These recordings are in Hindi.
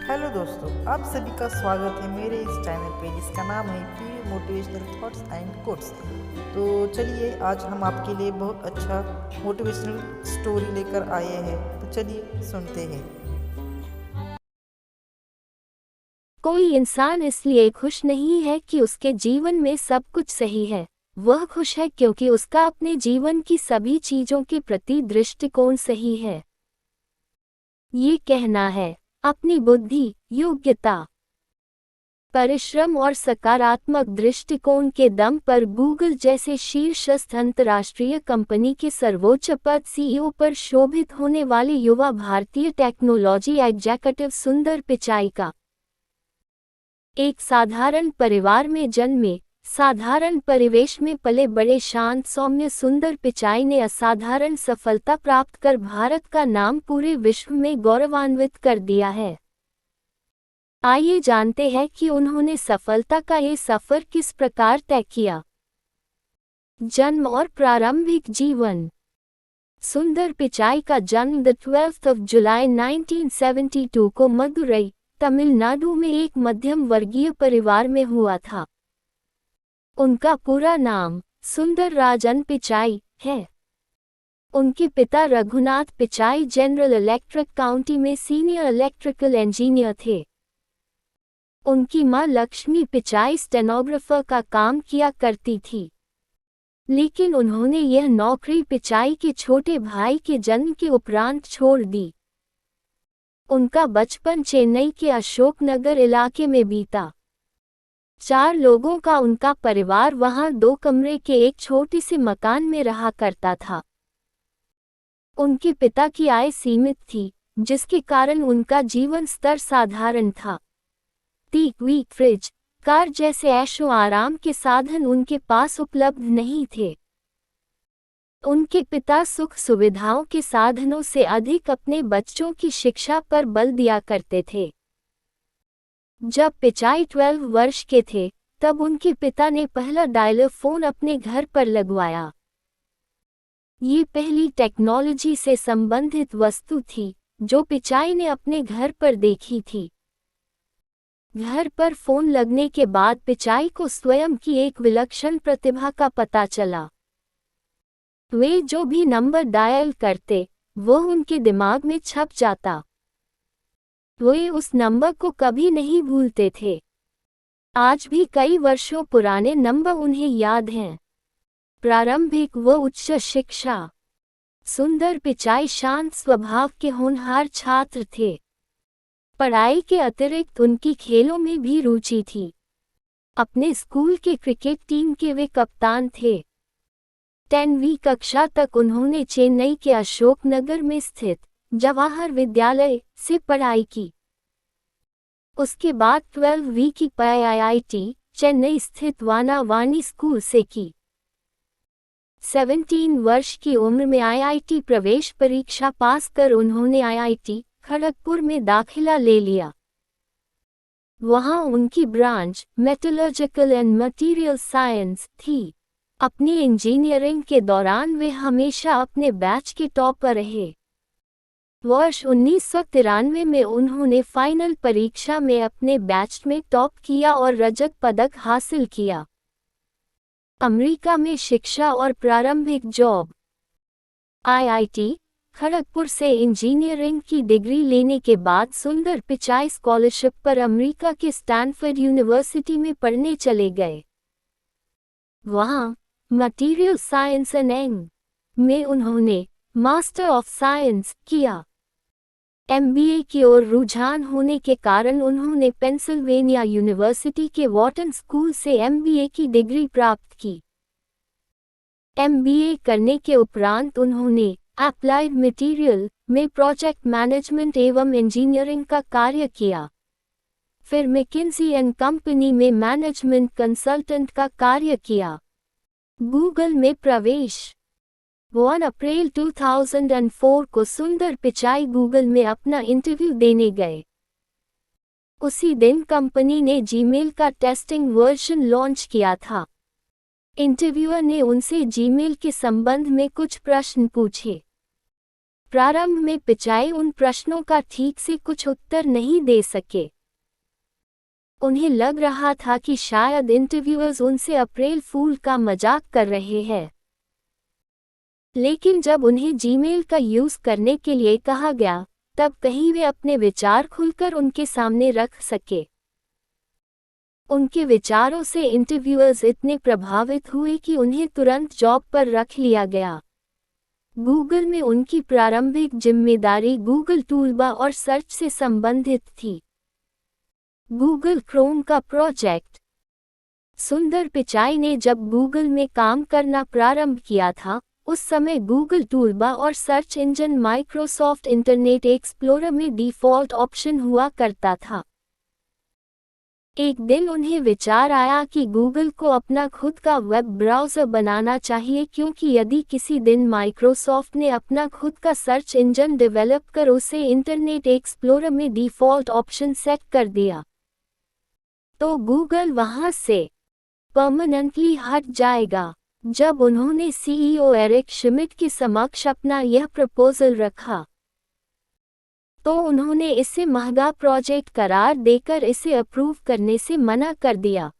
हेलो दोस्तों, आप सभी का स्वागत है मेरे इस चैनल पे जिसका नाम है P motivational thoughts and quotes. तो चलिए, आज हम आपके लिए बहुत अच्छा मोटिवेशनल स्टोरी लेकर आए हैं। तो चलिए सुनते हैं। कोई इंसान इसलिए खुश नहीं है कि उसके जीवन में सब कुछ सही है। वह खुश है क्योंकि उसका अपने जीवन की सभी चीजों के प्रति दृष्टिकोण सही है। ये कहना है, अपनी बुद्धि, योग्यता, परिश्रम और सकारात्मक दृष्टिकोण के दम पर गूगल जैसे शीर्षस्थ अंतर्राष्ट्रीय कंपनी के सर्वोच्च पद सीईओ पर शोभित होने वाले युवा भारतीय टेक्नोलॉजी एग्जीक्यूटिव सुंदर पिचाई का एक साधारण परिवार में जन्मे, साधारण परिवेश में पले बड़े शांत सौम्य सुंदर पिचाई ने असाधारण सफलता प्राप्त कर भारत का नाम पूरे विश्व में गौरवान्वित कर दिया है। आइए जानते हैं कि उन्होंने सफलता का ये सफर किस प्रकार तय किया। जन्म और प्रारंभिक जीवन। सुंदर पिचाई का जन्म 12 जुलाई 1972 को मदुरई, तमिलनाडु में एक मध्यम वर्गीय परिवार में हुआ था। उनका पूरा नाम सुंदर राजन पिचाई है। उनके पिता Raghunath Pichai general electric county में सीनियर इलेक्ट्रिकल इंजीनियर थे। उनकी मां लक्ष्मी पिचाई स्टेनोग्राफर का काम किया करती थी, लेकिन उन्होंने यह नौकरी पिचाई के छोटे भाई के जन्म के उपरांत छोड़ दी। उनका बचपन चेन्नई के अशोकनगर इलाके में बीता। 4 लोगों का उनका परिवार वहां 2 कमरे के एक छोटे से मकान में रहा करता था। उनके पिता की आय सीमित थी, जिसके कारण उनका जीवन स्तर साधारण था। टीवी, फ्रिज, कार जैसे ऐशो आराम के साधन उनके पास उपलब्ध नहीं थे। उनके पिता सुख सुविधाओं के साधनों से अधिक अपने बच्चों की शिक्षा पर बल दिया करते थे। जब पिचाई 12 वर्ष के थे, तब उनके पिता ने पहला डायलर फोन अपने घर पर लगवाया। ये पहली टेक्नोलॉजी से संबंधित वस्तु थी जो पिचाई ने अपने घर पर देखी थी। घर पर फोन लगने के बाद पिचाई को स्वयं की एक विलक्षण प्रतिभा का पता चला। वे जो भी नंबर डायल करते, वो उनके दिमाग में छप जाता। वे उस नंबर को कभी नहीं भूलते थे। आज भी कई वर्षों पुराने नंबर उन्हें याद हैं। प्रारंभिक व उच्च शिक्षा। सुंदर पिचाई शांत स्वभाव के होनहार छात्र थे। पढ़ाई के अतिरिक्त उनकी खेलों में भी रुचि थी। अपने स्कूल के क्रिकेट टीम के वे कप्तान थे। 10वीं कक्षा तक उन्होंने चेन्नई के अशोकनगर में स्थित जवाहर विद्यालय से पढ़ाई की। उसके बाद 12वीं की पढ़ाई आईआईटी चेन्नई स्थित वानावानी स्कूल से की। 17 वर्ष की उम्र में आईआईटी प्रवेश परीक्षा पास कर उन्होंने आईआईटी खड़गपुर में दाखिला ले लिया। वहां उनकी branch metallurgical and material science थी। अपनी इंजीनियरिंग के दौरान वे हमेशा अपने बैच के टॉप पर रहे। वर्ष 1993 में उन्होंने फाइनल परीक्षा में अपने बैच में टॉप किया और रजत पदक हासिल किया। अमेरिका में शिक्षा और प्रारंभिक जॉब। आईआईटी खड़गपुर से इंजीनियरिंग की डिग्री लेने के बाद सुंदर पिचाई स्कॉलरशिप पर अमेरिका के स्टैनफोर्ड यूनिवर्सिटी में पढ़ने चले गए। वहां मटीरियल साइंस एंड में उन्होंने मास्टर ऑफ साइंस किया। एमबीए की ओर रुझान होने के कारण उन्होंने पेंसिल्वेनिया यूनिवर्सिटी के वॉर्टन स्कूल से एमबीए की डिग्री प्राप्त की। एमबीए करने के उपरांत उन्होंने अप्लाइड मटेरियल में प्रोजेक्ट मैनेजमेंट एवं इंजीनियरिंग का कार्य किया। फिर मैकिन्सी एंड कंपनी में मैनेजमेंट कंसल्टेंट का कार्य किया। गूगल में प्रवेश। 1 अप्रैल 2004 को सुंदर पिचाई गूगल में अपना इंटरव्यू देने गए। उसी दिन कंपनी ने जीमेल का टेस्टिंग वर्जन लॉन्च किया था। इंटरव्यूअर ने उनसे जीमेल के संबंध में कुछ प्रश्न पूछे। प्रारंभ में पिचाई उन प्रश्नों का ठीक से कुछ उत्तर नहीं दे सके। उन्हें लग रहा था कि शायद इंटरव्यूअर्स उनसे अप्रैल फूल का मजाक कर रहे हैं। लेकिन जब उन्हें जीमेल का यूज़ करने के लिए कहा गया, तब कहीं वे अपने विचार खुलकर उनके सामने रख सके। उनके विचारों से इंटरव्यूअर्स इतने प्रभावित हुए कि उन्हें तुरंत जॉब पर रख लिया गया। गूगल में उनकी प्रारंभिक जिम्मेदारी गूगल टूलबार और सर्च से संबंधित थी। गूगल क्रोम का प्रोजेक्ट। सुंदर पिचाई ने जब गूगल में काम करना प्रारंभ किया था, उस समय गूगल टूलबार और search engine Microsoft internet explorer में डिफ़ॉल्ट ऑप्शन हुआ करता था। एक दिन उन्हें विचार आया कि गूगल को अपना खुद का वेब ब्राउज़र बनाना चाहिए, क्योंकि यदि किसी दिन माइक्रोसॉफ्ट ने अपना खुद का सर्च इंजन डेवलप कर उसे इंटरनेट एक्सप्लोरर में डिफ़ॉल्ट ऑप्शन सेट कर दिया, तो गूगल वहां से परमानेंटली हट जाएगा। जब उन्होंने सीईओ एरिक श्मिड्ट के समक्ष अपना यह प्रपोजल रखा, तो उन्होंने इसे महंगा प्रोजेक्ट करार देकर इसे अप्रूव करने से मना कर दिया।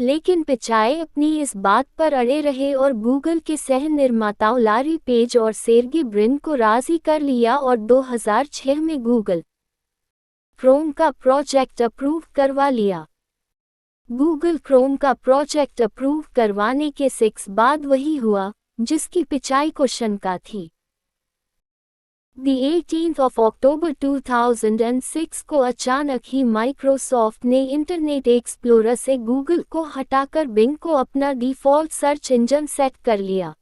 लेकिन पिचाई अपनी इस बात पर अड़े रहे और गूगल के सह निर्माताओं लारी पेज और सेर्गी ब्रिन को राजी कर लिया और 2006 में गूगल क्रोम का प्रोजेक्ट अप्रूव करवा लिया। गूगल क्रोम का प्रोजेक्ट अप्रूव करवाने के 6 बाद वही हुआ जिसकी पिचाई को शंका थी। The 18th of October 2006 को अचानक ही माइक्रोसॉफ्ट ने इंटरनेट एक्सप्लोरर से गूगल को हटाकर बिंग को अपना डिफ़ॉल्ट सर्च इंजन सेट कर लिया।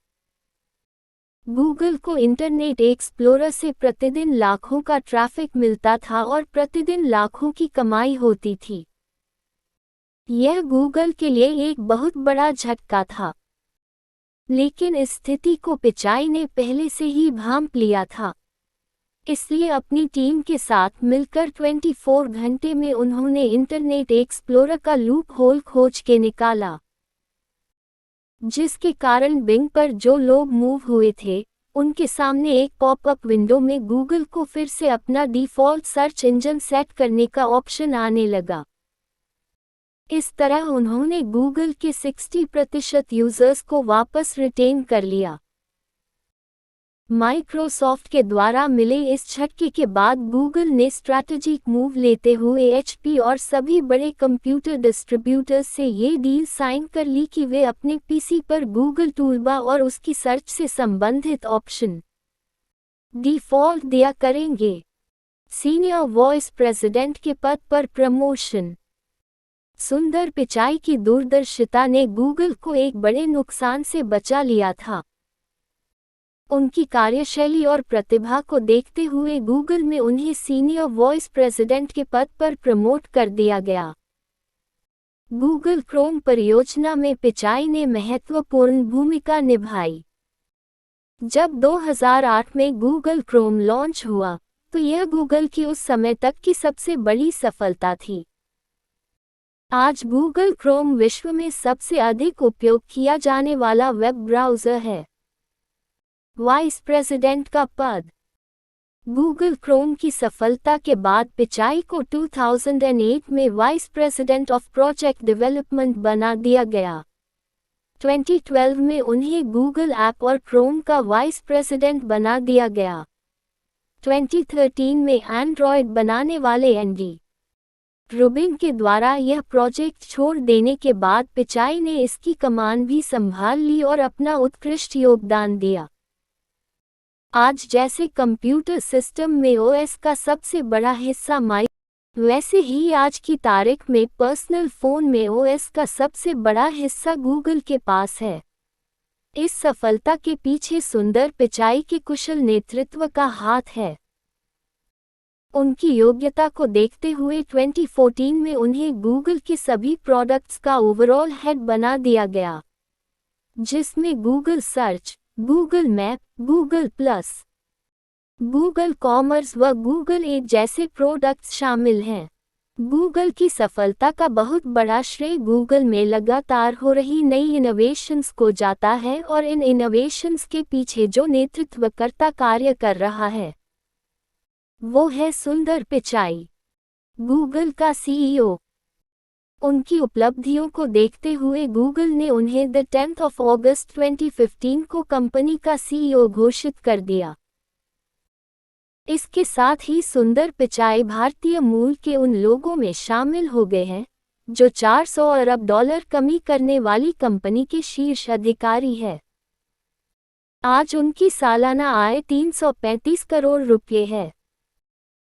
गूगल को इंटरनेट एक्सप्लोरर से प्रतिदिन लाखों का ट्रैफिक मिलता था और प्रतिदिन लाखों की कमाई होती थी। यह गूगल के लिए एक बहुत बड़ा झटका था। लेकिन इस स्थिति को पिचाई ने पहले से ही भांप लिया था। इसलिए अपनी टीम के साथ मिलकर 24 घंटे में उन्होंने इंटरनेट एक्सप्लोरर का लूप होल खोज के निकाला, जिसके कारण बिंग पर जो लोग मूव हुए थे, उनके सामने एक पॉपअप विंडो में गूगल को फिर से अपना डिफ़ॉल्ट सर्च इंजन सेट करने का ऑप्शन आने लगा। इस तरह उन्होंने गूगल के 60% यूजर्स को वापस रिटेन कर लिया। माइक्रोसॉफ्ट के द्वारा मिले इस झटके के बाद गूगल ने स्ट्रैटेजिक मूव लेते हुए एचपी और सभी बड़े कंप्यूटर डिस्ट्रीब्यूटर्स से ये डील साइन कर ली कि वे अपने पीसी पर गूगल टूलबार और उसकी सर्च से संबंधित ऑप्शन डिफ़ॉल्ट दिया करेंगे। सीनियर वाइस प्रेसिडेंट के पद पर प्रमोशन। सुंदर पिचाई की दूरदर्शिता ने गूगल को एक बड़े नुकसान से बचा लिया था। उनकी कार्यशैली और प्रतिभा को देखते हुए गूगल में उन्हें सीनियर वाइस प्रेसिडेंट के पद पर प्रमोट कर दिया गया। गूगल क्रोम परियोजना में पिचाई ने महत्वपूर्ण भूमिका निभाई। जब 2008 में गूगल क्रोम लॉन्च हुआ, तो यह गूगल की उस समय तक की सबसे बड़ी सफलता थी। आज गूगल क्रोम विश्व में सबसे अधिक उपयोग किया जाने वाला वेब ब्राउज़र है। वाइस प्रेसिडेंट का पद। गूगल क्रोम की सफलता के बाद पिचाई को 2008 में vice president of project development बना दिया गया। 2012 में उन्हें गूगल ऐप और क्रोम का वाइस प्रेसिडेंट बना दिया गया। 2013 में एंड्रॉयड बनाने वाले एंडी रूबिन के द्वारा यह प्रोजेक्ट छोड़ देने के बाद पिचाई ने इसकी कमान भी संभाल ली और अपना उत्कृष्ट योगदान दिया। आज जैसे कंप्यूटर सिस्टम में ओएस का सबसे बड़ा हिस्सा वैसे ही आज की तारीख में पर्सनल फ़ोन में ओएस का सबसे बड़ा हिस्सा गूगल के पास है। इस सफलता के पीछे सुंदर पिचाई के कुशल नेतृत्व का हाथ है। उनकी योग्यता को देखते हुए 2014 में उन्हें गूगल के सभी प्रोडक्ट्स का ओवरऑल हेड बना दिया गया, जिसमें Google search, Google map, Google plus, Google commerce व गूगल एड जैसे प्रोडक्ट्स शामिल हैं। गूगल की सफलता का बहुत बड़ा श्रेय गूगल में लगातार हो रही नई इनोवेशंस को जाता है और इन इनोवेशंस के पीछे जो नेतृत्वकर्ता कार्य कर रहा है वो है सुंदर पिचाई, गूगल का सीईओ। उनकी उपलब्धियों को देखते हुए गूगल ने उन्हें 10 अगस्त 2015 को कंपनी का सीईओ घोषित कर दिया। इसके साथ ही सुंदर पिचाई भारतीय मूल के उन लोगों में शामिल हो गए हैं जो 400 अरब डॉलर कमी करने वाली कंपनी के शीर्ष अधिकारी है। आज उनकी सालाना आय 335 करोड़ रुपये है।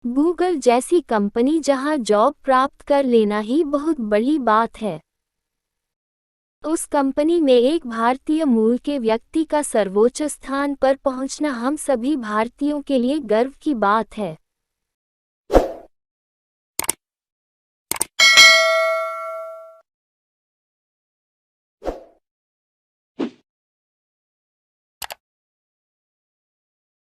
गूगल जैसी कंपनी जहां जॉब प्राप्त कर लेना ही बहुत बड़ी बात है, उस कंपनी में एक भारतीय मूल के व्यक्ति का सर्वोच्च स्थान पर पहुंचना हम सभी भारतीयों के लिए गर्व की बात है।